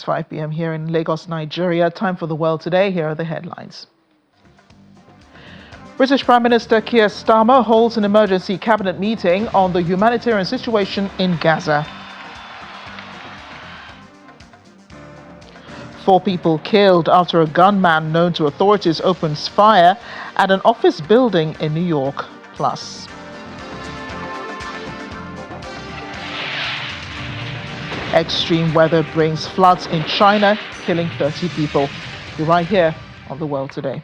It's 5 p.m. here in Lagos, Nigeria. Time for the world today. Here are the headlines. British Prime Minister Keir Starmer holds an emergency cabinet meeting on the humanitarian situation in Gaza. 4 people killed after a gunman known to authorities opens fire at an office building in New York. Plus, extreme weather brings floods in China, killing 30 people. You're right here on The World Today.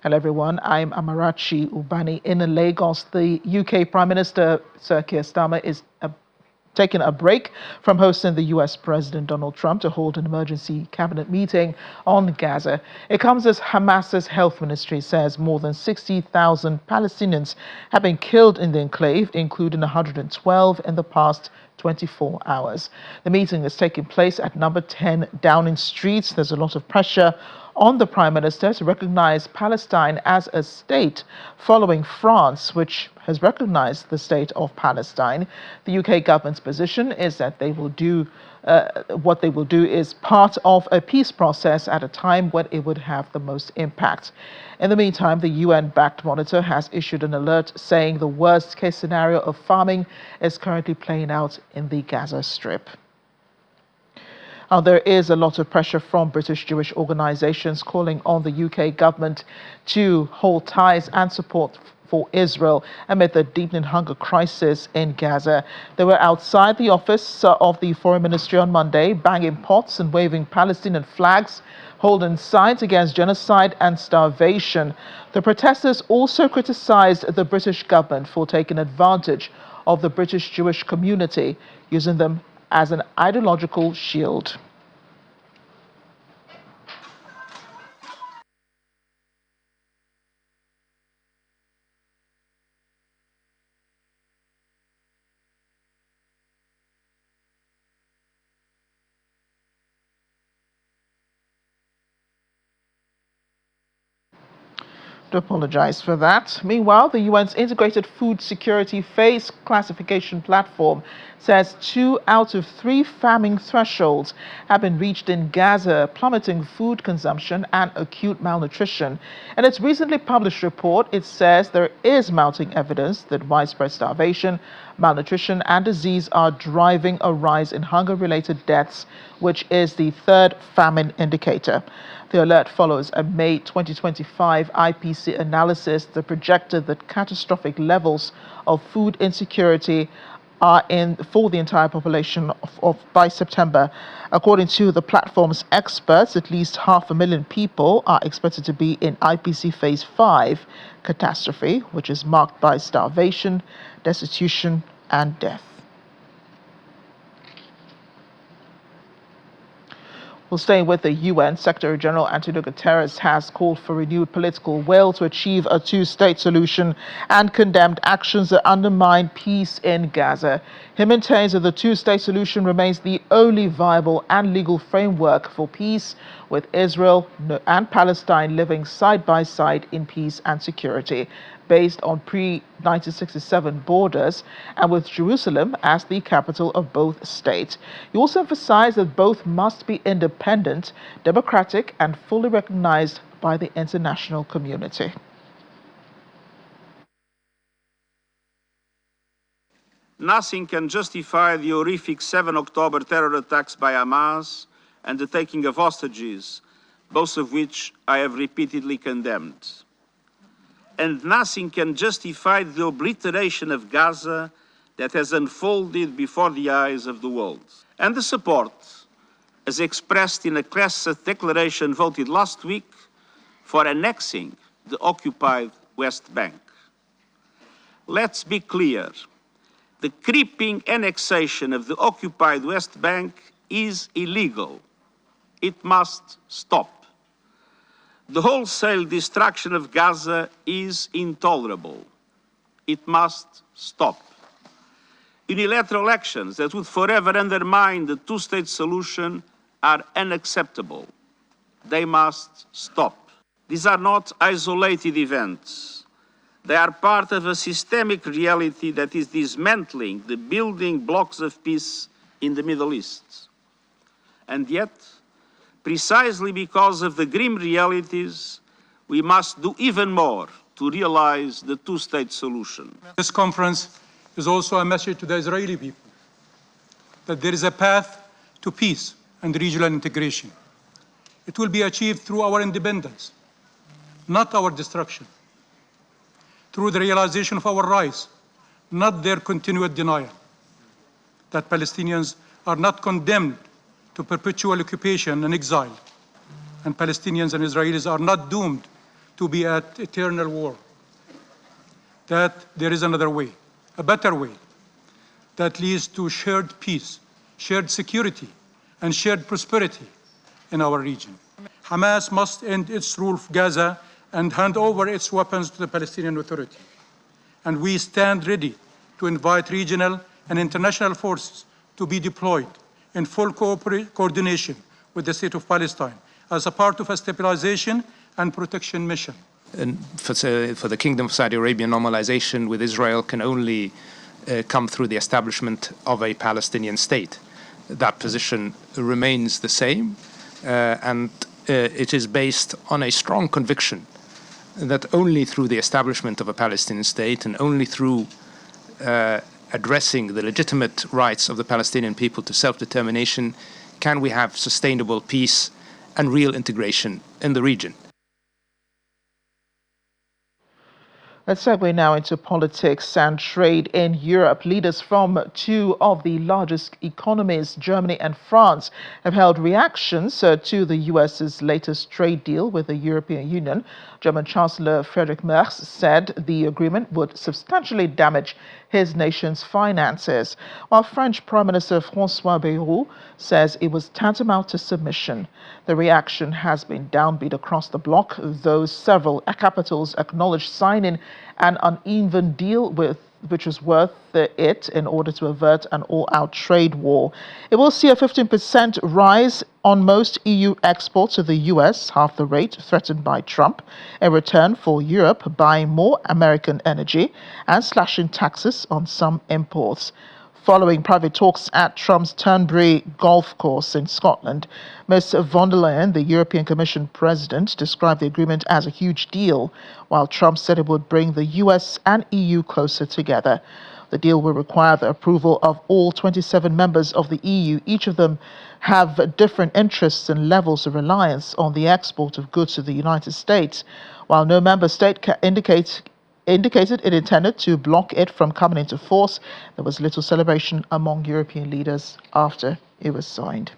Hello everyone, I'm Amarachi Ubani in Lagos. The UK Prime Minister Sir Keir Starmer is taking a break from hosting the US President Donald Trump to hold an emergency cabinet meeting on Gaza. It comes as Hamas's health ministry says more than 60,000 Palestinians have been killed in the enclave, including 112 in the past 24 hours. The meeting is taking place at number 10 Downing Street. There's a lot of pressure on the Prime Minister to recognize Palestine as a state following France, which has recognized the state of Palestine. The UK government's position is that they will do what they will do is part of a peace process at a time when it would have the most impact. In the meantime, the UN-backed Monitor has issued an alert saying the worst-case scenario of famine is currently playing out in the Gaza Strip. There is a lot of pressure from British Jewish organizations calling on the UK government to hold ties and support for Israel amid the deepening hunger crisis in Gaza. They were outside the office of the Foreign Ministry on Monday, banging pots and waving Palestinian flags, holding signs against genocide and starvation. The protesters also criticized the British government for taking advantage of the British Jewish community, using them as an ideological shield. To apologize for that. Meanwhile, the UN's Integrated Food Security Phase Classification Platform says 2 out of 3 famine thresholds have been reached in Gaza, plummeting food consumption and acute malnutrition. In its recently published report, it says there is mounting evidence that widespread starvation, malnutrition and disease are driving a rise in hunger-related deaths, which is the 3rd famine indicator. The alert follows a May 2025 IPC analysis that projected that catastrophic levels of food insecurity are for the entire population by September. According to the platform's experts, at least 500,000 people are expected to be in IPC Phase 5 catastrophe, which is marked by starvation, destitution, and death. Well, staying with the UN, Secretary General Antonio Guterres has called for renewed political will to achieve a 2-state solution and condemned actions that undermine peace in Gaza. He maintains that the 2-state solution remains the only viable and legal framework for peace, with Israel and Palestine living side by side in peace and security, based on pre-1967 borders, and with Jerusalem as the capital of both states. He also emphasized that both must be independent, democratic, and fully recognized by the international community. Nothing can justify the horrific 7 October terror attacks by Hamas and the taking of hostages, both of which I have repeatedly condemned. And nothing can justify the obliteration of Gaza that has unfolded before the eyes of the world. And the support, as expressed in a Knesset declaration voted last week, for annexing the occupied West Bank. Let's be clear. The creeping annexation of the occupied West Bank is illegal. It must stop. The wholesale destruction of Gaza is intolerable. It must stop. Unilateral actions that would forever undermine the 2-state solution are unacceptable. They must stop. These are not isolated events. They are part of a systemic reality that is dismantling the building blocks of peace in the Middle East. And yet, precisely because of the grim realities, we must do even more to realize the two-state solution. This conference is also a message to the Israeli people that there is a path to peace and regional integration. It will be achieved through our independence, not our destruction, through the realization of our rights, not their continued denial, that Palestinians are not condemned to perpetual occupation and exile, and Palestinians and Israelis are not doomed to be at eternal war, that there is another way, a better way, that leads to shared peace, shared security, and shared prosperity in our region. Hamas must end its rule of Gaza and hand over its weapons to the Palestinian Authority. And we stand ready to invite regional and international forces to be deployed in full coordination with the State of Palestine as a part of a stabilization and protection mission. And for the Kingdom of Saudi Arabia, normalization with Israel can only come through the establishment of a Palestinian state. That position remains the same, and it is based on a strong conviction that only through the establishment of a Palestinian state and only through addressing the legitimate rights of the Palestinian people to self-determination can we have sustainable peace and real integration in the region. Let's segue now into politics and trade in Europe. Leaders from two of the largest economies, Germany and France, have held reactions to the U.S.'s latest trade deal with the European Union. German Chancellor Friedrich Merz said the agreement would substantially damage his nation's finances, while French Prime Minister François Bayrou says it was tantamount to submission. The reaction has been downbeat across the bloc, though several capitals acknowledged signing an uneven deal which was worth it in order to avert an all-out trade war. It will see a 15% rise on most EU exports to the US, half the rate threatened by Trump, in return for Europe buying more American energy and slashing taxes on some imports. Following private talks at Trump's Turnberry golf course in Scotland, Ms. von der Leyen, the European Commission president, described the agreement as a huge deal, while Trump said it would bring the US and EU closer together. The deal will require the approval of all 27 members of the EU. Each of them have different interests and levels of reliance on the export of goods to the United States, while no member state indicated it intended to block it from coming into force. There was little celebration among European leaders after it was signed.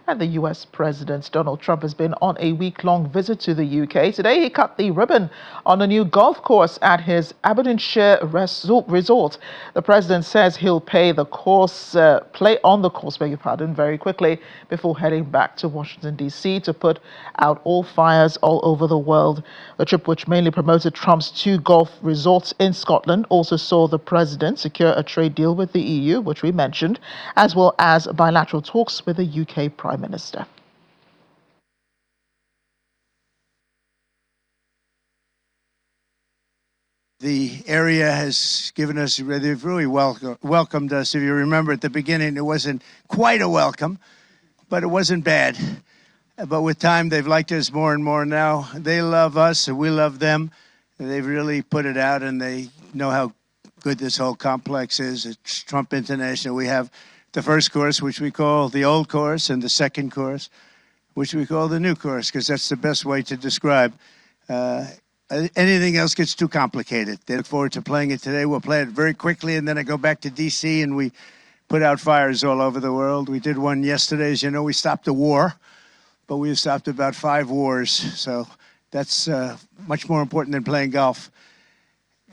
And the US President Donald Trump has been on a week-long visit to the UK. Today he cut the ribbon on a new golf course at his Aberdeenshire resort. The president says he'll play on the course, very quickly before heading back to Washington, D.C. to put out all fires all over the world. The trip, which mainly promoted Trump's two golf resorts in Scotland, also saw the president secure a trade deal with the EU, which we mentioned, as well as bilateral talks with the UK Prime Minister. The area has given us, they've really welcomed us. If you remember at the beginning, it wasn't quite a welcome, but it wasn't bad. But with time, they've liked us more and more now. They love us and we love them. They've really put it out and they know how good this whole complex is. It's Trump International. We have the first course, which we call the old course, and the second course, which we call the new course, because that's the best way to describe. Anything else gets too complicated. They look forward to playing it today. We'll play it very quickly, and then I go back to D.C., and we put out fires all over the world. We did one yesterday. As you know, we stopped a war, but we've stopped about 5 wars. So that's much more important than playing golf.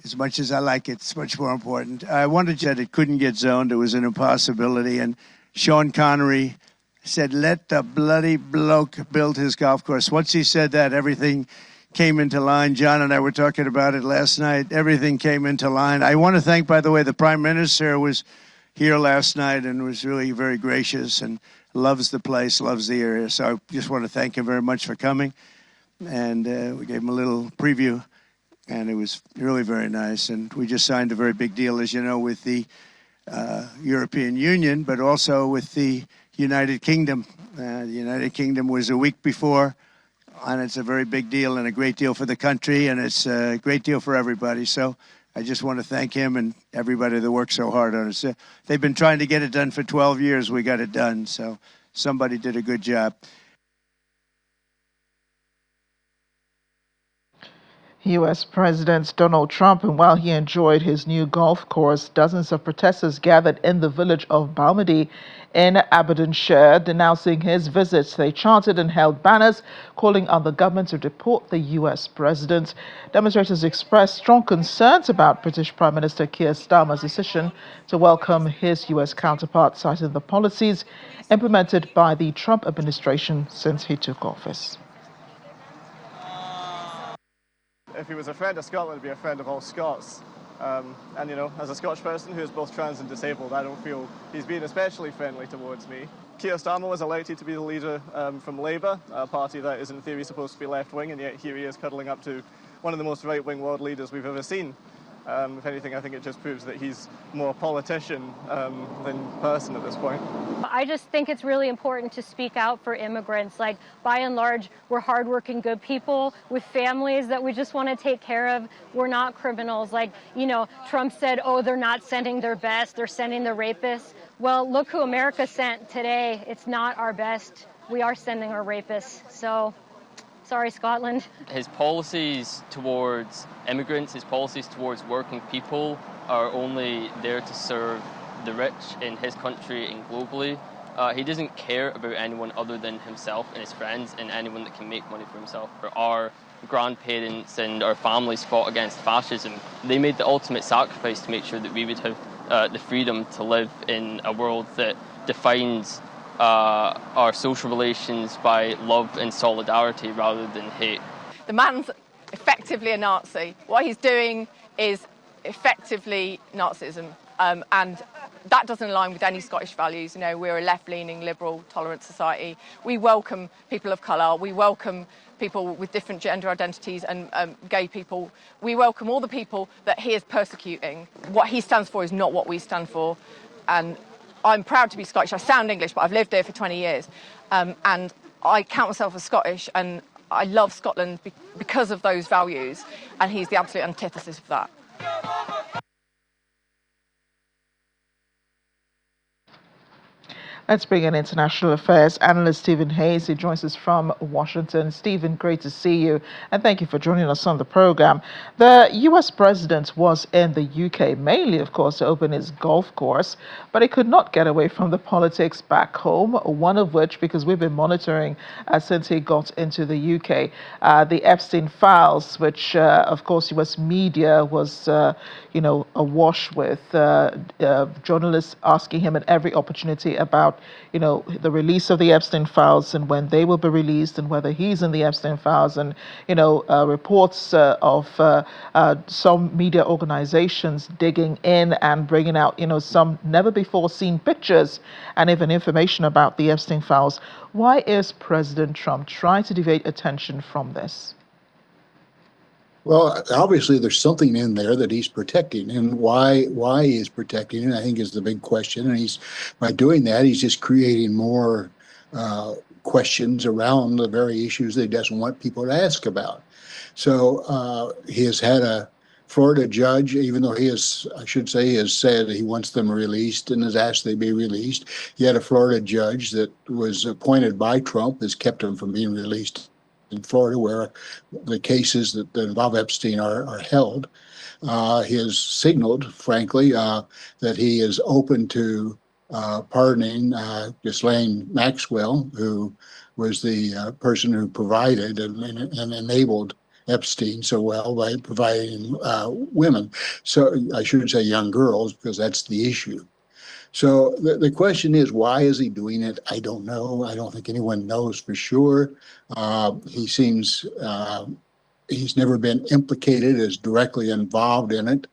As much as I like it, it's much more important. I wanted that it couldn't get zoned. It was an impossibility. And Sean Connery said, let the bloody bloke build his golf course. Once he said that, everything came into line. John and I were talking about it last night. Everything came into line. I want to thank, by the way, the Prime Minister was here last night and was really very gracious and loves the place, loves the area. So I just want to thank him very much for coming. and we gave him a little preview, and it was really very nice. And we just signed a very big deal, as you know, with the European Union, but also with the United Kingdom. The United Kingdom was a week before, and it's a very big deal and a great deal for the country, and it's a great deal for everybody. So I just want to thank him and everybody that worked so hard on it. They've been trying to get it done for 12 years. We got it done, so somebody did a good job. U.S. President Donald Trump, and while he enjoyed his new golf course, dozens of protesters gathered in the village of Balmady in Aberdeenshire, denouncing his visits. They chanted and held banners calling on the government to deport the U.S. president. Demonstrators expressed strong concerns about British Prime Minister Keir Starmer's decision to welcome his U.S. counterpart, citing the policies implemented by the Trump administration since he took office. If he was a friend of Scotland, he'd be a friend of all Scots. And, you know, as a Scottish person who is both trans and disabled, I don't feel he's been especially friendly towards me. Keir Starmer was elected to be the leader from Labour, a party that is in theory supposed to be left-wing, and yet here he is cuddling up to one of the most right-wing world leaders we've ever seen. If anything, I think it just proves that he's more politician than person at this point. I just think it's really important to speak out for immigrants. Like, by and large, we're hardworking, good people with families that we just want to take care of. We're not criminals. Like, you know, Trump said, oh, they're not sending their best, they're sending the rapists. Well, look who America sent today. It's not our best. We are sending our rapists. So, sorry, Scotland. His policies towards immigrants, his policies towards working people are only there to serve the rich in his country and globally. He doesn't care about anyone other than himself and his friends and anyone that can make money for himself. Our grandparents and our families fought against fascism. They made the ultimate sacrifice to make sure that we would have the freedom to live in a world that defines our social relations by love and solidarity rather than hate. The man's effectively a Nazi. What he's doing is effectively Nazism, and that doesn't align with any Scottish values. You know, we're a left-leaning, liberal, tolerant society. We welcome people of colour. We welcome people with different gender identities and gay people. We welcome all the people that he is persecuting. What he stands for is not what we stand for, and I'm proud to be Scottish. I sound English, but I've lived here for 20 years. And I count myself as Scottish, and I love Scotland because of those values, and he's the absolute antithesis of that. Let's bring in international affairs analyst Stephen Hayes, who joins us from Washington. Stephen, great to see you, and thank you for joining us on the program. The U.S. president was in the U.K., mainly, of course, to open his golf course, but he could not get away from the politics back home, one of which, because we've been monitoring since he got into the U.K., the Epstein files, which, of course, U.S. media was, awash with journalists asking him at every opportunity about the release of the Epstein files and when they will be released and whether he's in the Epstein files, and reports of some media organizations digging in and bringing out some never before seen pictures and even information about the Epstein files. Why is President Trump trying to divert attention from this? Well, obviously there's something in there that he's protecting, and why he's protecting it, I think, is the big question. And by doing that, he's just creating more questions around the very issues that he doesn't want people to ask about. So he has had a Florida judge, even though he has said he wants them released and has asked they be released. He had a Florida judge that was appointed by Trump, has kept them from being released in Florida, where the cases that involve Epstein are held. He has signaled, frankly, that he is open to pardoning Ghislaine Maxwell, who was the person who provided and enabled Epstein so well by providing women. So I should say young girls, because that's the issue. So the question is, why is he doing it? I don't know. I don't think anyone knows for sure. He seems he's never been implicated as directly involved in it,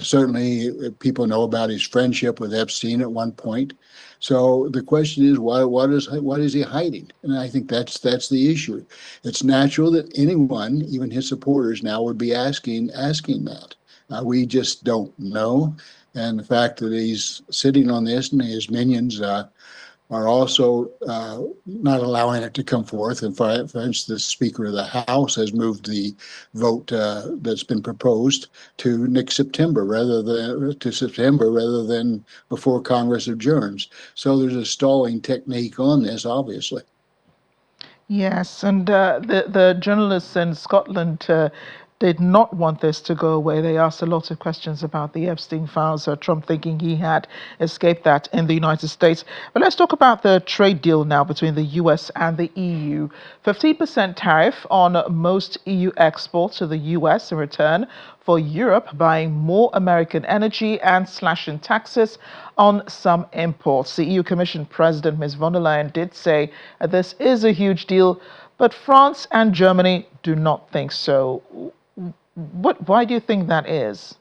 Certainly, people know about his friendship with Epstein at one point. So the question is, what is he hiding? And I think that's the issue. It's natural that anyone, even his supporters now, would be asking that. We just don't know. And the fact that he's sitting on this and his minions are also not allowing it to come forth. And for instance, the Speaker of the House has moved the vote that's been proposed to next September rather than before Congress adjourns. So there's a stalling technique on this, obviously. Yes, and the journalists in Scotland did not want this to go away. They asked a lot of questions about the Epstein files, Trump thinking he had escaped that in the United States. But let's talk about the trade deal now between the US and the EU. 15% tariff on most EU exports to the US in return for Europe buying more American energy and slashing taxes on some imports. The EU Commission President, Ms. von der Leyen, did say this is a huge deal, but France and Germany do not think so. Why do you think that is?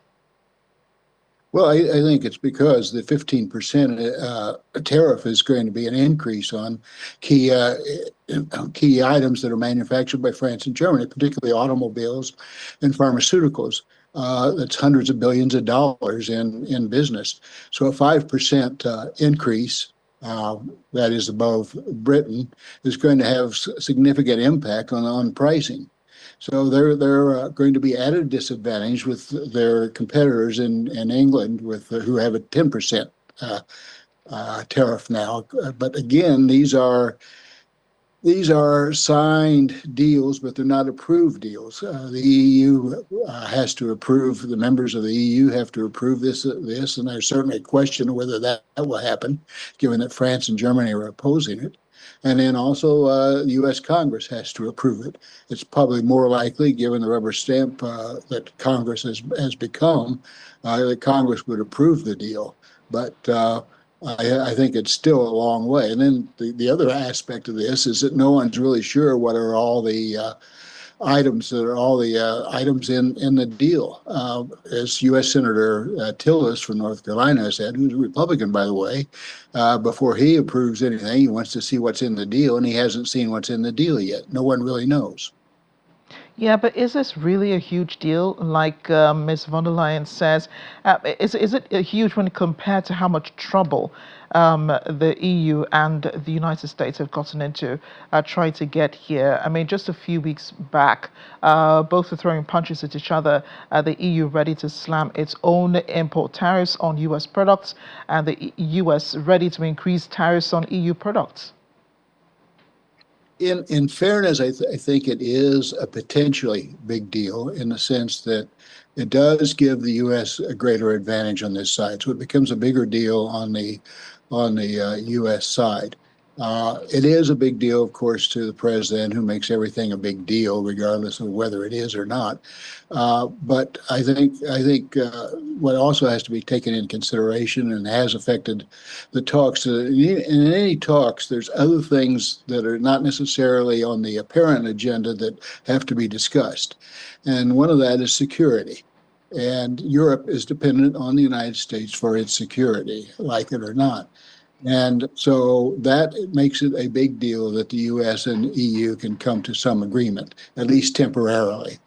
Well, I think it's because the 15% tariff is going to be an increase on key items that are manufactured by France and Germany, particularly automobiles and pharmaceuticals. That's hundreds of billions of dollars in business. So a 5% increase, that is above Britain, is going to have significant impact on pricing. So they're going to be at a disadvantage with their competitors in England who have a 10% tariff now. But again, these are signed deals, but they're not approved deals. The EU has to approve. The members of the EU have to approve this, and there's certainly a question of whether that will happen, given that France and Germany are opposing it. And then also the U.S. Congress has to approve it. It's probably more likely, given the rubber stamp that Congress has become, that Congress would approve the deal. But I think it's still a long way. And then the other aspect of this is that no one's really sure what are all the items in the deal. As U.S. Senator Tillis from North Carolina said, who's a Republican, by the way, before he approves anything, he wants to see what's in the deal, and he hasn't seen what's in the deal yet. No one really knows. Yeah, but is this really a huge deal, like Ms. von der Leyen says? Is it a huge one compared to how much trouble the EU and the United States have gotten into trying to get here? I mean, just a few weeks back, both were throwing punches at each other. The EU ready to slam its own import tariffs on US products, and the US ready to increase tariffs on EU products. In fairness, I think it is a potentially big deal in the sense that it does give the U.S. a greater advantage on this side. So it becomes a bigger deal on the U.S. side. It is a big deal, of course, to the president, who makes everything a big deal, regardless of whether it is or not. But I think what also has to be taken in consideration and has affected the talks. In any talks, there's other things that are not necessarily on the apparent agenda that have to be discussed, and one of that is security. And Europe is dependent on the United States for its security, like it or not. And so that makes it a big deal that the U.S. and EU can come to some agreement, at least temporarily.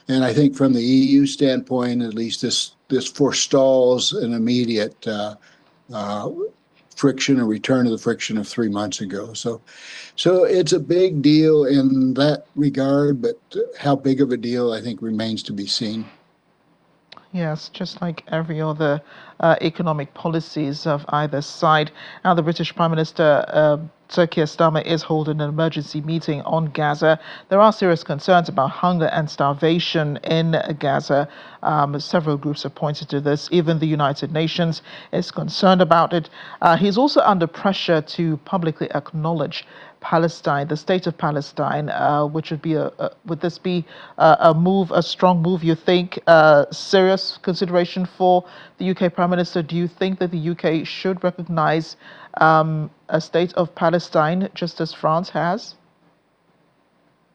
And I think from the EU standpoint, at least this forestalls an immediate friction, a return to the friction of 3 months ago. So it's a big deal in that regard, but how big of a deal, I think, remains to be seen. Yes, just like every other economic policies of either side. Now, the British Prime Minister, Sir Keir Starmer, is holding an emergency meeting on Gaza. There are serious concerns about hunger and starvation in Gaza. Several groups have pointed to this. Even the United Nations is concerned about it. He's also under pressure to publicly acknowledge Palestine, the state of Palestine, which would be would this be a strong move, you think, serious consideration for the UK Prime Minister? Do you think that the UK should recognize a state of Palestine just as France has?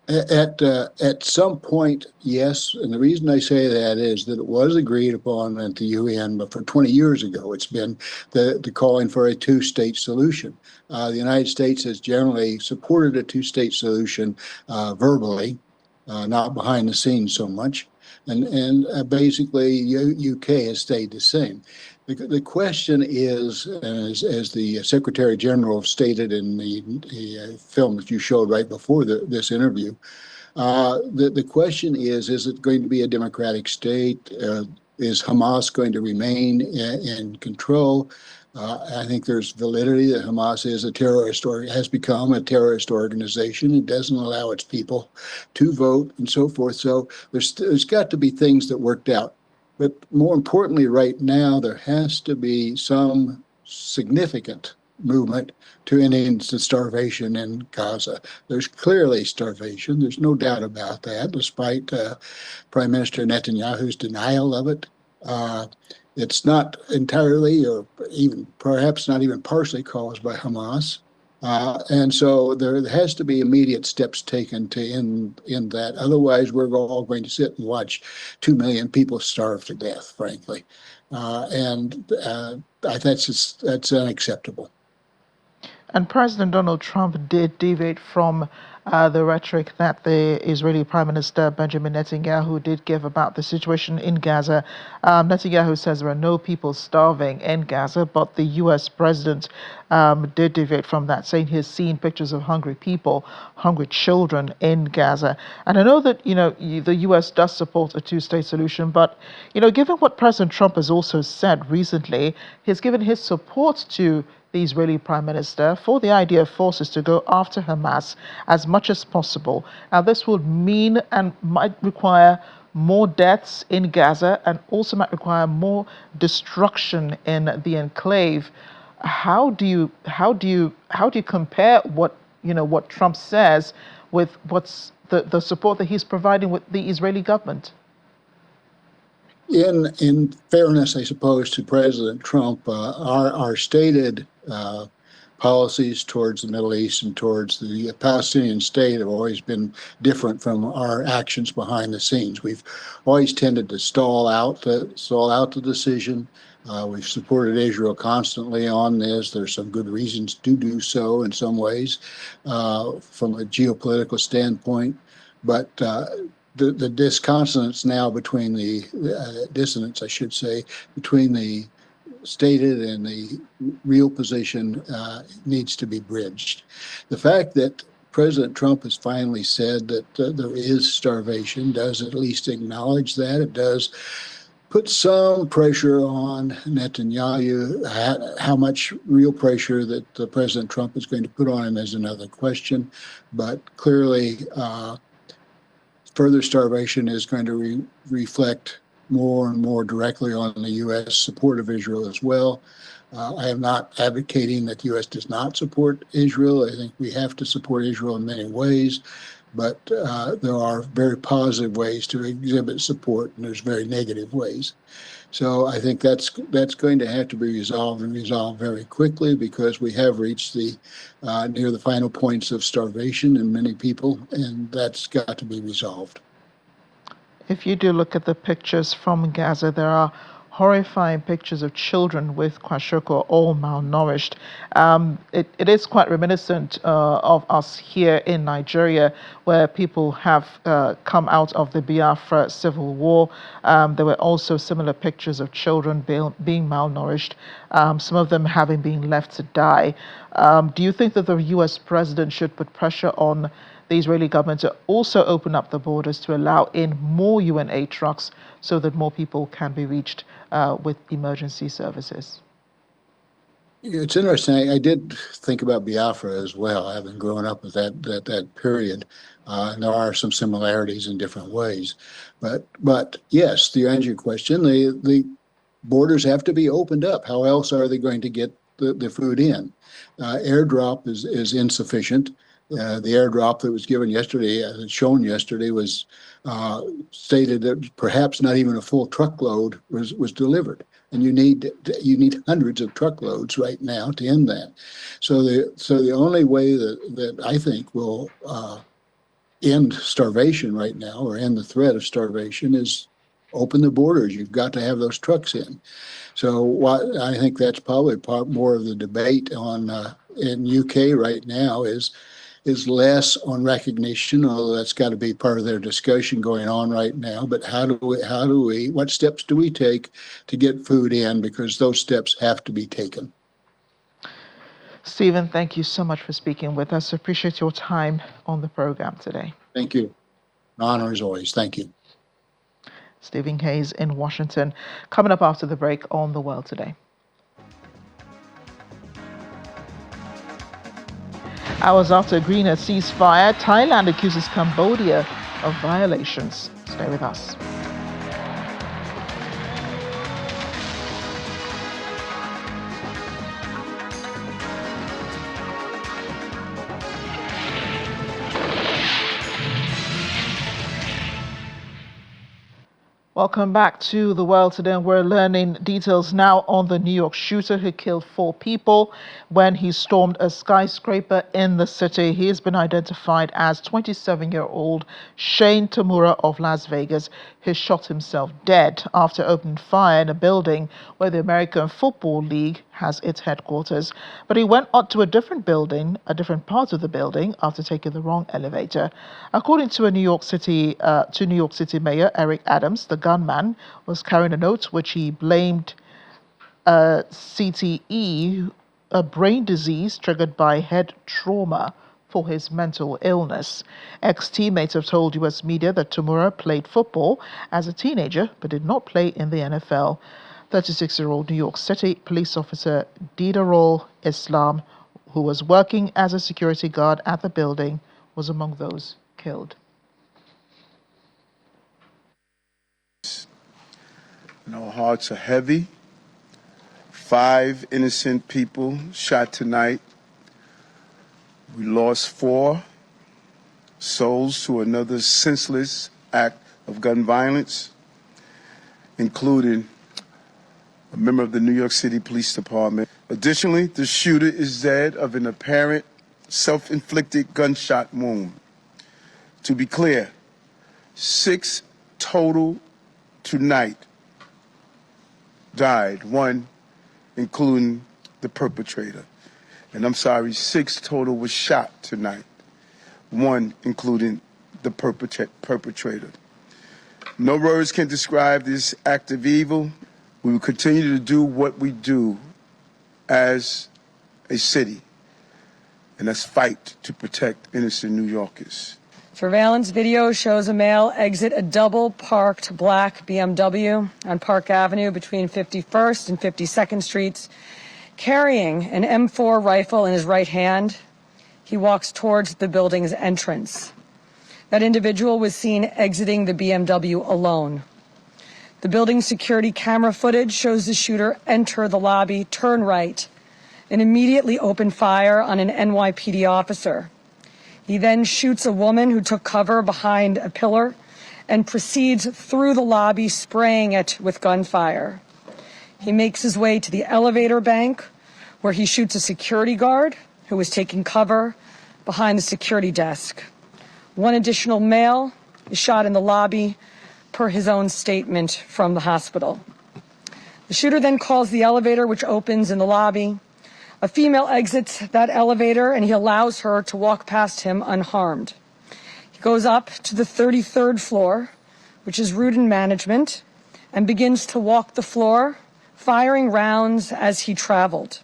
At some point, yes, and the reason I say that is that it was agreed upon at the UN, but for 20 years ago, it's been the calling for a two-state solution. The United States has generally supported a two-state solution verbally, not behind the scenes so much, and basically UK has stayed the same. The question is, as the Secretary General stated in the film that you showed right before this interview, the question is it going to be a democratic state? Is Hamas going to remain in control? I think there's validity that Hamas is a terrorist or has become a terrorist organization. It doesn't allow its people to vote and so forth. So there's got to be things that worked out. But more importantly, right now, there has to be some significant movement to ending the starvation in Gaza. There's clearly starvation. There's no doubt about that, despite Prime Minister Netanyahu's denial of it. It's not entirely, or even perhaps not even partially, caused by Hamas. And so there has to be immediate steps taken to end that. Otherwise, we're all going to sit and watch 2 million people starve to death, frankly. That's unacceptable. And President Donald Trump did deviate from the rhetoric that the Israeli Prime Minister Benjamin Netanyahu did give about the situation in Gaza. Netanyahu says there are no people starving in Gaza, but the U.S. president did deviate from that, saying he's seen pictures of hungry people, hungry children in Gaza. And I know that, the U.S. does support a two-state solution, but, given what President Trump has also said recently, he's given his support to the Israeli Prime Minister for the idea of forces to go after Hamas as much as possible. Now, this would mean and might require more deaths in Gaza and also might require more destruction in the enclave. How do you compare what Trump says with what's the support that he's providing with the Israeli government? In fairness, I suppose, to President Trump, our stated policies towards the Middle East and towards the Palestinian state have always been different from our actions behind the scenes. We've always tended to stall out the decision. We've supported Israel constantly on this. There's some good reasons to do so in some ways from a geopolitical standpoint, but the disconsonance now between the dissonance, I should say, between the stated and the real position needs to be bridged. The fact that President Trump has finally said that there is starvation does at least acknowledge that. It does put some pressure on Netanyahu. How much real pressure that President Trump is going to put on him is another question, but clearly further starvation is going to reflect more and more directly on the U.S. support of Israel as well. I am not advocating that the U.S. does not support Israel. I think we have to support Israel in many ways, but there are very positive ways to exhibit support, and there's very negative ways. So I think that's going to have to be resolved and resolved very quickly, because we have reached near the final points of starvation in many people, and that's got to be resolved. If you do look at the pictures from Gaza, there are horrifying pictures of children with kwashiorkor, all malnourished. It is quite reminiscent of us here in Nigeria, where people have come out of the Biafra civil war. There were also similar pictures of children being malnourished, some of them having been left to die. Do you think that the U.S. president should put pressure on the Israeli government to also open up the borders to allow in more UN aid trucks so that more people can be reached with emergency services? It's interesting. I did think about Biafra as well, having grown up with that period. And there are some similarities in different ways. But yes, to answer your question, the borders have to be opened up. How else are they going to get the food in? Airdrop is insufficient. The airdrop that was given yesterday, shown yesterday, was stated that perhaps not even a full truckload was delivered, and you need hundreds of truckloads right now to end that. So the only way that I think will end starvation right now, or end the threat of starvation, is open the borders. You've got to have those trucks in. So I think that's probably more of the debate on in UK right now is less on recognition, although that's got to be part of their discussion going on right now. But what steps do we take to get food in? Because those steps have to be taken. Stephen, thank you so much for speaking with us. Appreciate your time on the program today. Thank you. An honor as always. Thank you. Stephen Hayes in Washington. Coming up after the break on The World Today. Hours after agreeing a ceasefire, Thailand accuses Cambodia of violations. Stay with us. Welcome back to The World Today. We're learning details now on the New York shooter who killed 4 people when he stormed a skyscraper in the city. He has been identified as 27-year-old Shane Tamura of Las Vegas, who shot himself dead after opening fire in a building where the American Football League has its headquarters. But he went on to a different building, a different part of the building, after taking the wrong elevator. According to New York City Mayor Eric Adams, the gunman was carrying a note which he blamed CTE, a brain disease triggered by head trauma, for his mental illness. Ex-teammates have told U.S. media that Tamura played football as a teenager but did not play in the NFL. 36-year-old New York City police officer Didarul Islam, who was working as a security guard at the building, was among those killed. Our hearts are heavy. 5 innocent people shot tonight. We lost 4 souls to another senseless act of gun violence, including a member of the New York City Police Department. Additionally, the shooter is dead of an apparent self-inflicted gunshot wound. To be clear, 6 total tonight died, 1 including the perpetrator. And I'm sorry, 6 total was shot tonight, 1 including the perpetrator. No words can describe this act of evil. We will continue to do what we do as a city, and that's fight to protect innocent New Yorkers. Surveillance video shows a male exit a double-parked black BMW on Park Avenue between 51st and 52nd Streets, carrying an M4 rifle in his right hand. He walks towards the building's entrance. That individual was seen exiting the BMW alone. The building's security camera footage shows the shooter enter the lobby, turn right, and immediately open fire on an NYPD officer. He then shoots a woman who took cover behind a pillar and proceeds through the lobby, spraying it with gunfire. He makes his way to the elevator bank, where he shoots a security guard who was taking cover behind the security desk. 1 additional male is shot in the lobby, per his own statement from the hospital. The shooter then calls the elevator, which opens in the lobby. A female exits that elevator, and he allows her to walk past him unharmed. He goes up to the 33rd floor, which is route and management, and begins to walk the floor, firing rounds as he traveled.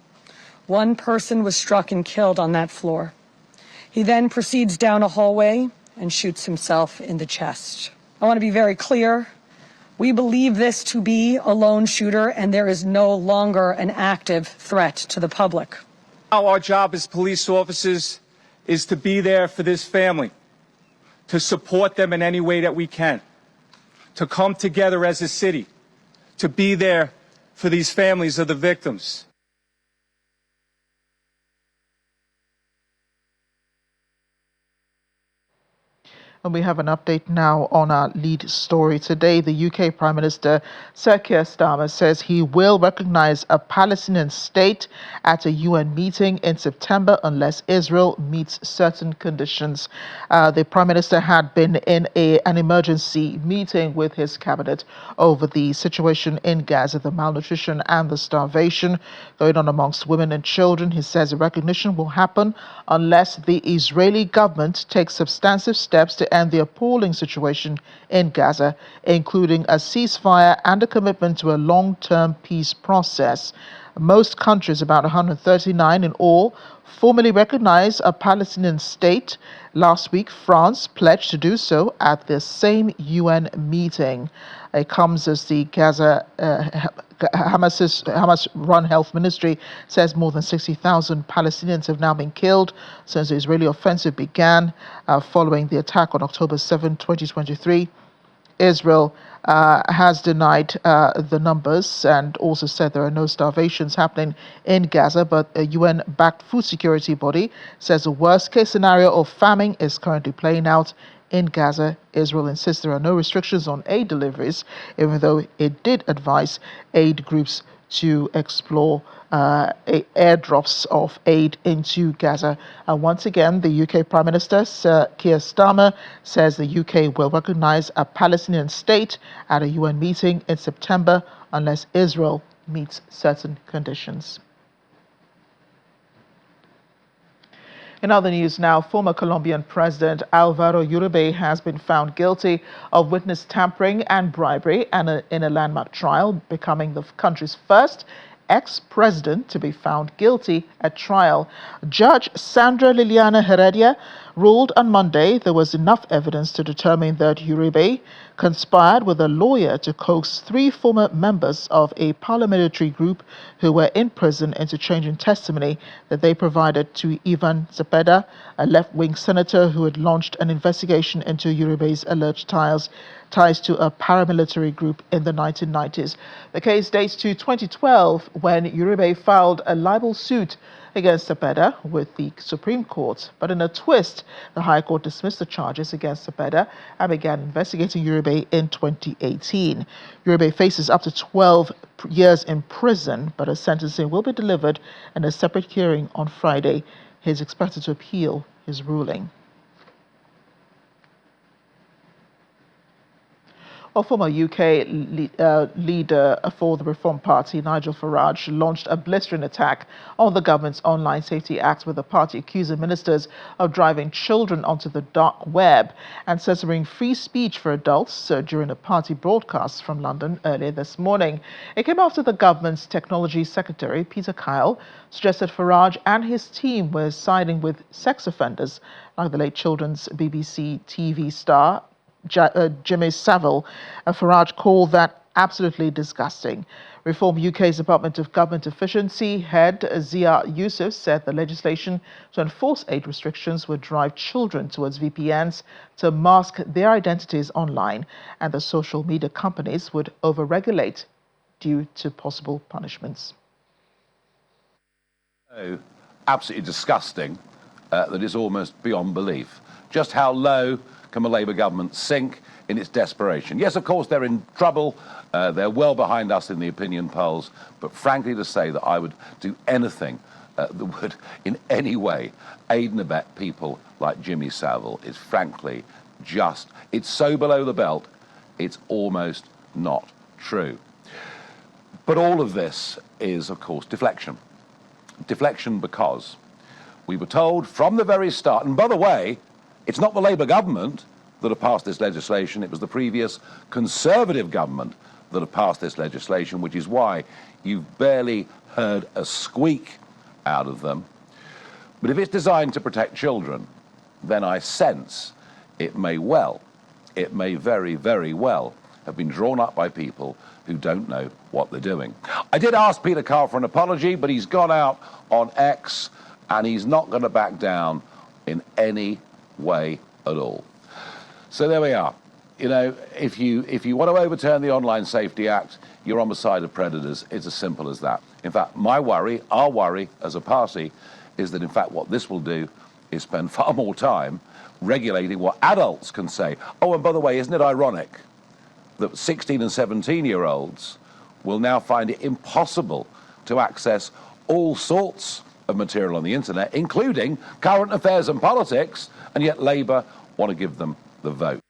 1 person was struck and killed on that floor. He then proceeds down a hallway and shoots himself in the chest. I want to be very clear. We believe this to be a lone shooter, and there is no longer an active threat to the public. Our job as police officers is to be there for this family, to support them in any way that we can, to come together as a city, to be there for these families of the victims. And we have an update now on our lead story today. The UK Prime Minister Sir Keir Starmer says he will recognize a Palestinian state at a UN meeting in September unless Israel meets certain conditions. The Prime Minister had been in an emergency meeting with his cabinet over the situation in Gaza, the malnutrition and the starvation going on amongst women and children. He says a recognition will happen unless the Israeli government takes substantive steps to end the appalling situation in Gaza, including a ceasefire and a commitment to a long-term peace process. Most countries, about 139 in all, formally recognize a Palestinian state. Last week, France pledged to do so at the same UN meeting. It comes as the Gaza Hamas-run health ministry says more than 60,000 Palestinians have now been killed since the Israeli offensive began following the attack on October 7, 2023. Israel has denied the numbers and also said there are no starvations happening in Gaza, but a UN-backed food security body says the worst-case scenario of famine is currently playing out in Gaza. Israel insists there are no restrictions on aid deliveries, even though it did advise aid groups to explore airdrops of aid into Gaza. Once again, the UK Prime Minister, Sir Keir Starmer, says the UK will recognize a Palestinian state at a UN meeting in September unless Israel meets certain conditions. In other news now, former Colombian President Álvaro Uribe has been found guilty of witness tampering and bribery in a landmark trial, becoming the country's first ex-president to be found guilty at trial. Judge Sandra Liliana Heredia ruled on Monday there was enough evidence to determine that Uribe conspired with a lawyer to coax 3 former members of a paramilitary group who were in prison into changing testimony that they provided to Ivan Cepeda, a left-wing senator who had launched an investigation into Uribe's alleged ties to a paramilitary group in the 1990s. The case dates to 2012 when Uribe filed a libel suit against Cepeda with the Supreme Court. But in a twist, the High Court dismissed the charges against Cepeda and began investigating Uribe in 2018. Uribe faces up to 12 years in prison, but his sentencing will be delivered in a separate hearing on Friday. He is expected to appeal his ruling. A former UK leader for the Reform Party, Nigel Farage, launched a blistering attack on the government's Online Safety Act, with the party accusing ministers of driving children onto the dark web and censoring free speech for adults during a party broadcast from London earlier this morning. It came after the government's technology secretary, Peter Kyle, suggested Farage and his team were siding with sex offenders like the late children's BBC TV star Jimmy Savile. Farage called that absolutely disgusting. Reform UK's Department of Government Efficiency head Zia Yusuf said the legislation to enforce age restrictions would drive children towards VPNs to mask their identities online, and the social media companies would overregulate due to possible punishments. Oh, absolutely disgusting that is almost beyond belief. Just how low can a Labour government sink in its desperation? Yes, of course, they're in trouble. They're well behind us in the opinion polls. But frankly, to say that I would do anything that would in any way aid and abet people like Jimmy Savile is frankly just, it's so below the belt, it's almost not true. But all of this is, of course, deflection. Deflection because we were told from the very start, and by the way, it's not the Labour government that have passed this legislation, it was the previous Conservative government that have passed this legislation, which is why you've barely heard a squeak out of them. But if it's designed to protect children, then I sense it may very, very well have been drawn up by people who don't know what they're doing. I did ask Peter Kyle for an apology, but he's gone out on X and he's not going to back down in any way at all. So there we are. You know, if you want to overturn the Online Safety Act, you're on the side of predators. It's as simple as that. In fact, my worry, our worry as a party, is that in fact what this will do is spend far more time regulating what adults can say. Oh, and by the way, isn't it ironic that 16 and 17-year-olds will now find it impossible to access all sorts of material on the internet, including current affairs and politics, and yet Labour want to give them the vote.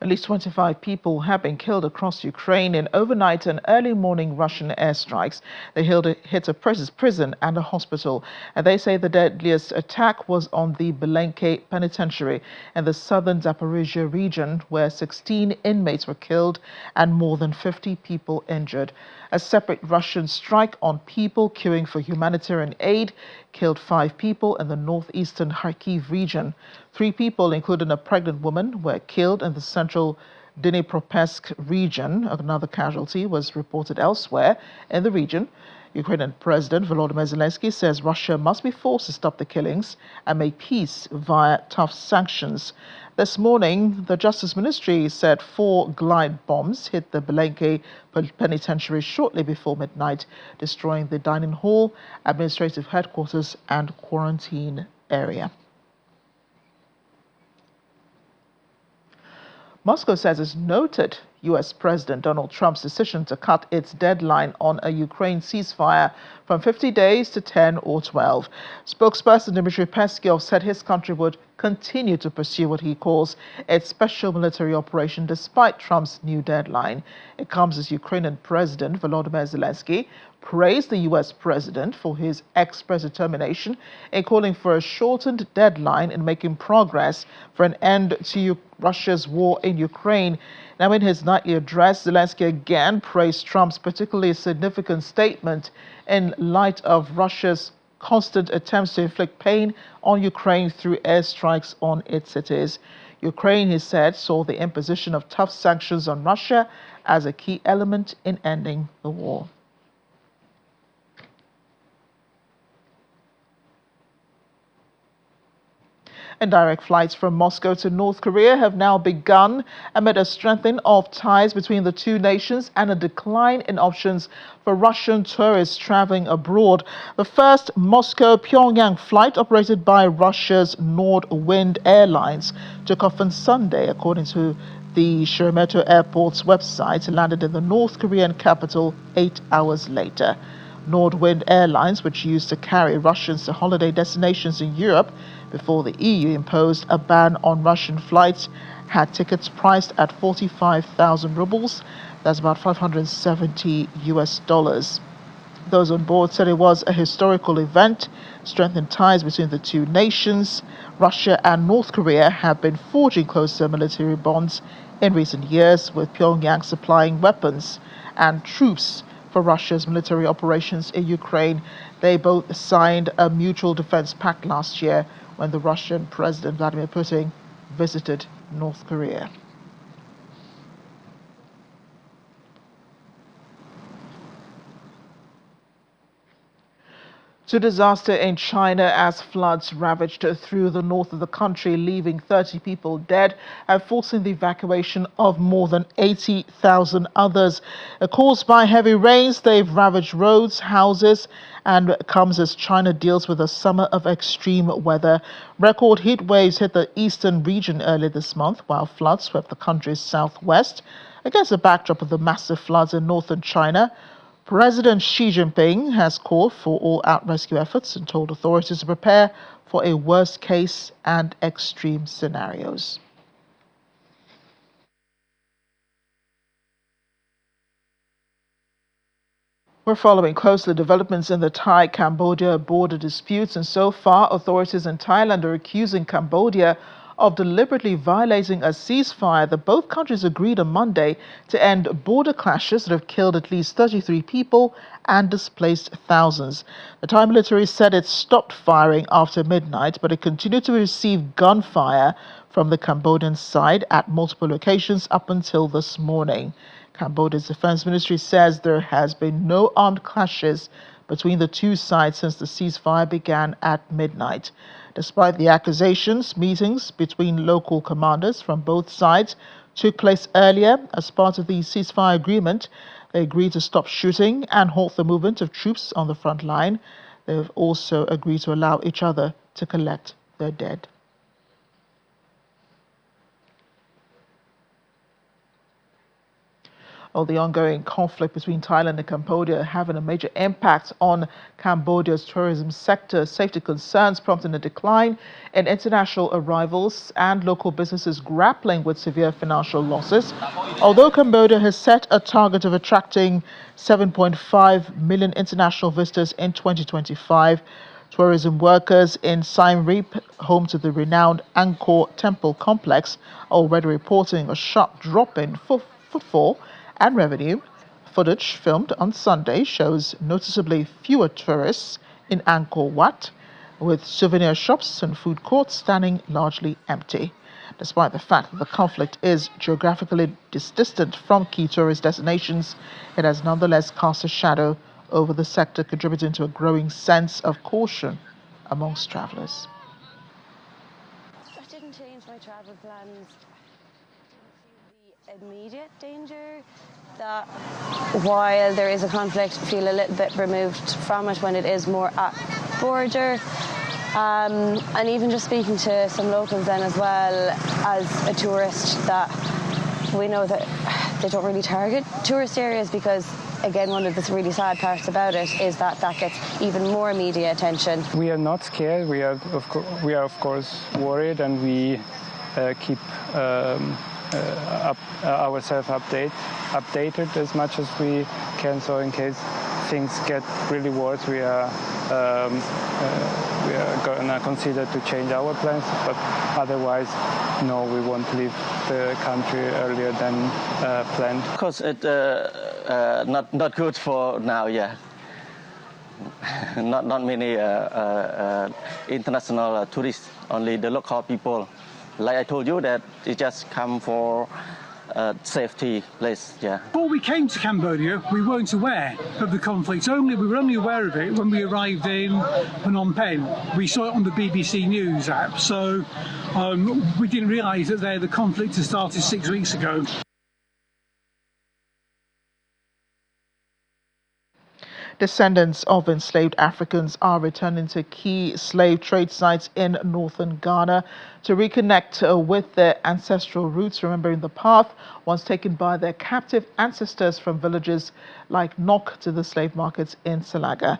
At least 25 people have been killed across Ukraine in overnight and early morning Russian airstrikes. They hit a prison and a hospital. And they say the deadliest attack was on the Belenke penitentiary in the southern Zaporizhia region, where 16 inmates were killed and more than 50 people injured. A separate Russian strike on people queuing for humanitarian aid killed 5 people in the northeastern Kharkiv region. 3 people, including a pregnant woman, were killed in the central Dnipropetrovsk region. Another casualty was reported elsewhere in the region. Ukrainian President Volodymyr Zelensky says Russia must be forced to stop the killings and make peace via tough sanctions. This morning, the Justice Ministry said 4 glide bombs hit the Belenke penitentiary shortly before midnight, destroying the dining hall, administrative headquarters, and quarantine area. Moscow says it's noted U.S. President Donald Trump's decision to cut its deadline on a Ukraine ceasefire from 50 days to 10 or 12. Spokesperson Dmitry Peskov said his country would continue to pursue what he calls its special military operation despite Trump's new deadline. It comes as Ukrainian President Volodymyr Zelensky praised the U.S. president for his express determination in calling for a shortened deadline in making progress for an end to Russia's war in Ukraine. Now, in his nightly address, Zelensky again praised Trump's particularly significant statement in light of Russia's constant attempts to inflict pain on Ukraine through airstrikes on its cities. Ukraine, he said, saw the imposition of tough sanctions on Russia as a key element in ending the war. And direct flights from Moscow to North Korea have now begun amid a strengthening of ties between the two nations and a decline in options for Russian tourists traveling abroad. The first Moscow-Pyongyang flight, operated by Russia's Nordwind Airlines, took off on Sunday, according to the Sheremetyevo Airport's website, landed in the North Korean capital 8 hours later. Nordwind Airlines, which used to carry Russians to holiday destinations in Europe before the EU imposed a ban on Russian flights, had tickets priced at 45,000 rubles. That's about $570 US. Those on board said it was a historical event, strengthened ties between the two nations. Russia and North Korea have been forging closer military bonds in recent years, with Pyongyang supplying weapons and troops for Russia's military operations in Ukraine. They both signed a mutual defense pact last year when the Russian President Vladimir Putin visited North Korea. To disaster in China as floods ravaged through the north of the country, leaving 30 people dead and forcing the evacuation of more than 80,000 others. Caused by heavy rains, they've ravaged roads, houses, and comes as China deals with a summer of extreme weather. Record heat waves hit the eastern region earlier this month, while floods swept the country's southwest. Against the backdrop of the massive floods in northern China, President Xi Jinping has called for all-out rescue efforts and told authorities to prepare for a worst-case and extreme scenarios. We're following closely developments in the Thai-Cambodia border disputes, and so far authorities in Thailand are accusing Cambodia of deliberately violating a ceasefire that both countries agreed on Monday to end border clashes that have killed at least 33 people and displaced thousands. The Thai military said it stopped firing after midnight, but it continued to receive gunfire from the Cambodian side at multiple locations up until this morning. Cambodia's defense ministry says there has been no armed clashes between the two sides since the ceasefire began at midnight. Despite the accusations, meetings between local commanders from both sides took place earlier as part of the ceasefire agreement. They agreed to stop shooting and halt the movement of troops on the front line. They've also agreed to allow each other to collect their dead. The ongoing conflict between Thailand and Cambodia having a major impact on Cambodia's tourism sector. Safety concerns prompting a decline in international arrivals and local businesses grappling with severe financial losses. Although Cambodia has set a target of attracting 7.5 million international visitors in 2025, tourism workers in Siem Reap, home to the renowned Angkor Temple complex, are already reporting a sharp drop in footfall and revenue. Footage filmed on Sunday shows noticeably fewer tourists in Angkor Wat, with souvenir shops and food courts standing largely empty. Despite the fact that the conflict is geographically distant from key tourist destinations, it has nonetheless cast a shadow over the sector, contributing to a growing sense of caution amongst travelers. That didn't change my travel plans. The immediate danger that while there is a conflict, feel a little bit removed from it when it is more at border. And even just speaking to some locals then as well as a tourist, that we know that they don't really target tourist areas because, again, one of the really sad parts about it is that that gets even more media attention. We are not scared. We are of course worried, and we keep ourselves updated as much as we can. So in case things get really worse, we are gonna consider to change our plans. But otherwise, no, we won't leave the country earlier than planned. Of course, it's not good for now. Yeah, not many international tourists. Only the local people. Like I told you, that it just come for safety place. Yeah. Before we came to Cambodia, we weren't aware of the conflict. We were only aware of it when we arrived in Phnom Penh. We saw it on the BBC News app, so we didn't realise that the conflict had started 6 weeks ago. Descendants of enslaved Africans are returning to key slave trade sites in northern Ghana to reconnect with their ancestral roots, remembering the path once taken by their captive ancestors from villages like Nok to the slave markets in Salaga.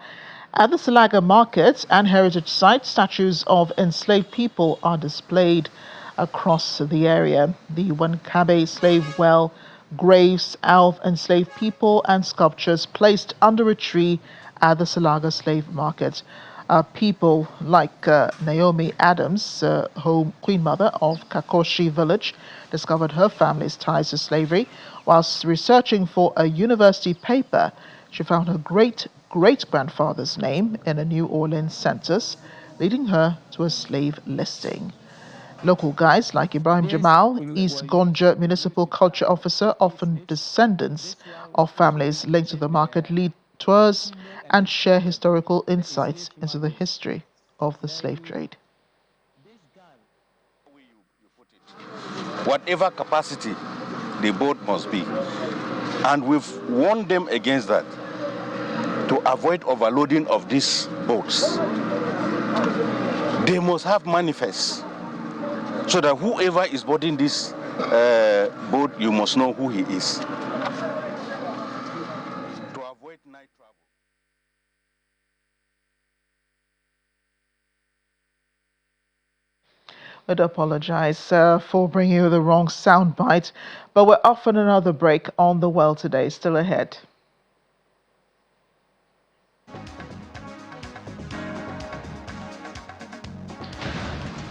At the Salaga markets and heritage sites, statues of enslaved people are displayed across the area. The Wankabe slave well, graves of enslaved people, and sculptures placed under a tree at the Salaga slave market. People like Naomi Adams, home queen mother of Kakoshi village, discovered her family's ties to slavery whilst researching for a university paper. She found her great-grandfather's name in a New Orleans census, leading her to a slave listing. Local guides like Ibrahim Jamal, East Gonja Municipal Culture Officer, often descendants of families linked to the market, lead tours and share historical insights into the history of the slave trade. Whatever capacity the boat must be. And we've warned them against that, to avoid overloading of these boats. They must have manifests, so that whoever is boarding this boat, you must know who he is. To avoid night travel. I'd apologize for bringing you the wrong soundbite, but we're off on another break on The Well Today. Still ahead.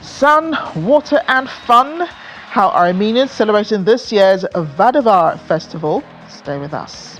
Sun, water and fun. How Armenians celebrating this year's Vadavar festival. Stay with us.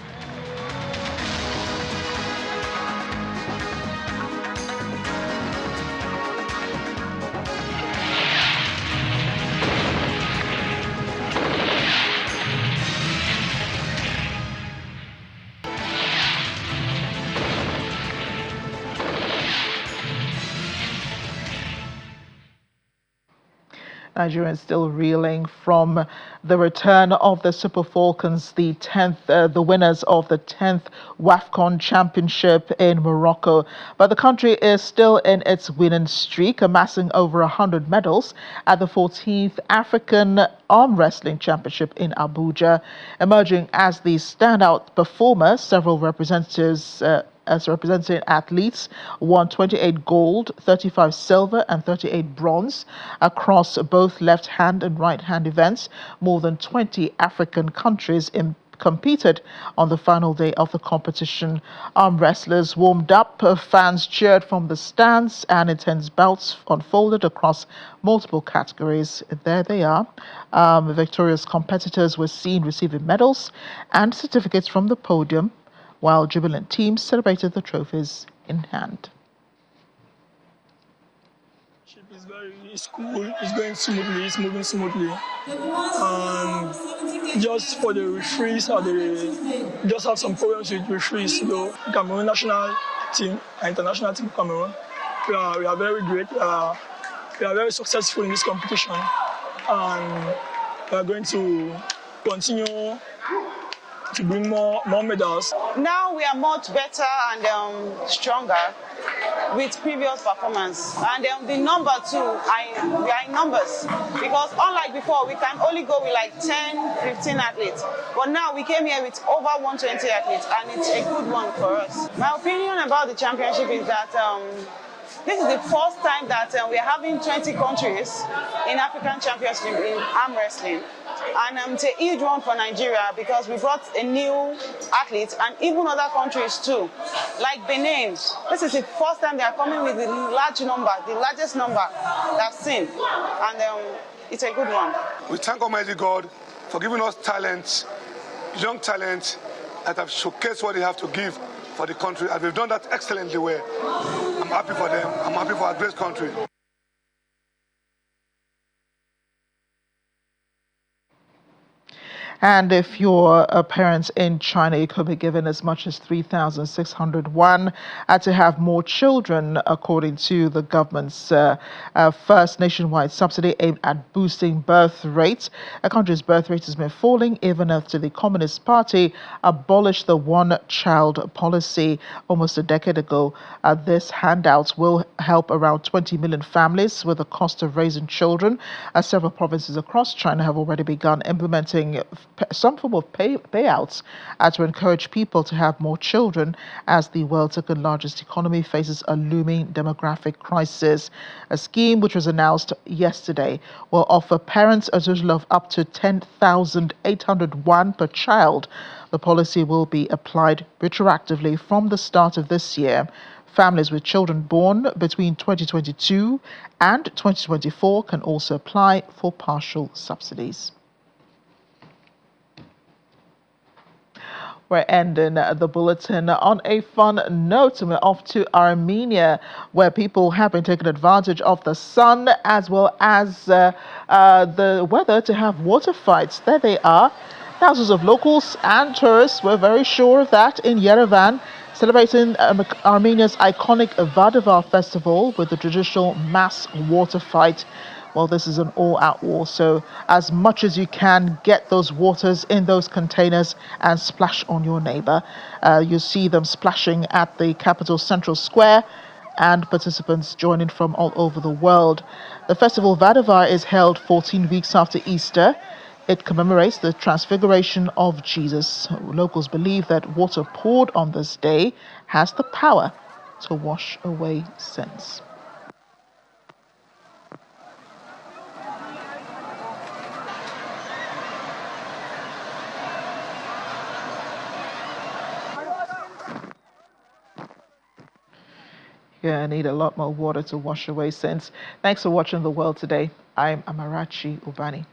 Nigerians still reeling from the return of the Super Falcons, the winners of the 10th WAFCON Championship in Morocco. But the country is still in its winning streak, amassing over 100 medals at the 14th African Arm Wrestling Championship in Abuja. Emerging as the standout performer, several representatives as representing athletes won 28 gold, 35 silver and 38 bronze across both left-hand and right-hand events. More than 20 African countries competed on the final day of the competition. Arm wrestlers warmed up, fans cheered from the stands, and intense bouts unfolded across multiple categories. There they are. Victorious competitors were seen receiving medals and certificates from the podium, while jubilant teams celebrated the trophies in hand. It's cool, it's going smoothly, it's moving smoothly. And just for the referees, just have some problems with referees. Cameroon national team and international team Cameroon, we are very great. We are very successful in this competition. And we are going to continue to bring more medals. Now we are much better and stronger with previous performance. And the number too, we are in numbers. Because unlike before, we can only go with like 10, 15 athletes. But now we came here with over 120 athletes, and it's a good one for us. My opinion about the championship is that this is the first time that we are having 20 countries in African Championship in arm wrestling. And it's a huge one for Nigeria because we brought a new athlete and even other countries too, like Benin. This is the first time they are coming with the largest number that I've seen. And it's a good one. We thank Almighty God for giving us talent, young talent that have showcased what they have to give for the country, and we've done that excellently well. I'm happy for them. I'm happy for our great country. And if you're a parent in China, you could be given as much as 3,600 won to have more children, according to the government's first nationwide subsidy aimed at boosting birth rates. The country's birth rate has been falling even after the Communist Party abolished the one-child policy almost a decade ago. This handout will help around 20 million families with the cost of raising children. Several provinces across China have already begun implementing some form of payouts to encourage people to have more children as the world's second largest economy faces a looming demographic crisis. A scheme which was announced yesterday will offer parents a total of up to 10,800 won per child. The policy will be applied retroactively from the start of this year. Families with children born between 2022 and 2024 can also apply for partial subsidies. We're ending the bulletin on a fun note, and we're off to Armenia, where people have been taking advantage of the sun as well as the weather to have water fights. There they are. Thousands of locals and tourists were very sure of that in Yerevan, celebrating Armenia's iconic Vadavar festival with the traditional mass water fight. Well, this is an all-out war, so as much as you can, get those waters in those containers and splash on your neighbor. You see them splashing at the capital Central Square, and participants joining from all over the world. The festival Vadavar is held 14 weeks after Easter. It commemorates the transfiguration of Jesus. Locals believe that water poured on this day has the power to wash away sins. Yeah, I need a lot more water to wash away sins. Thanks for watching The World Today. I'm Amarachi Ubani.